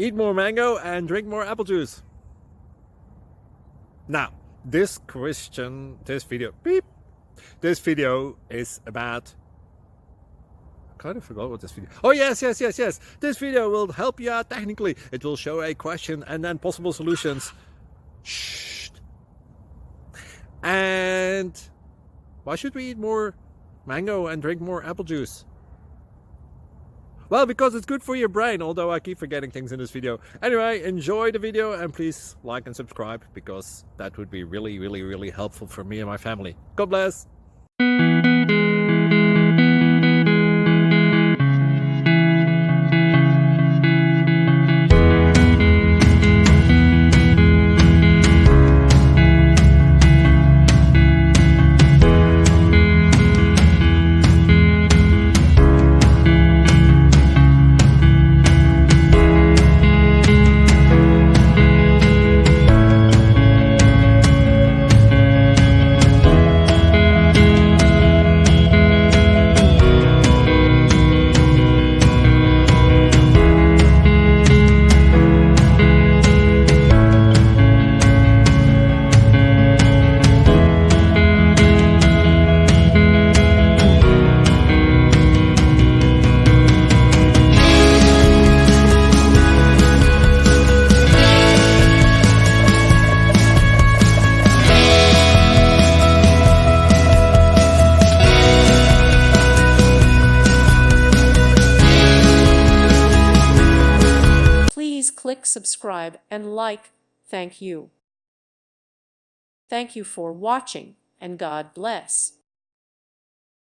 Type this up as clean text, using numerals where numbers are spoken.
eat more mango and drink more apple juice. Now, this video is about, I kind of forgot what this video. Oh yes. This video will help you out technically. It will show a question and then possible solutions. Shh. And why should we eat more mango and drink more apple juice? Well, because it's good for your brain, although I keep forgetting things in this video. Anyway, enjoy the video and please like and subscribe, because that would be really helpful for me and my family. God bless! Please click subscribe and like. Thank you. Thank you for watching, and God bless.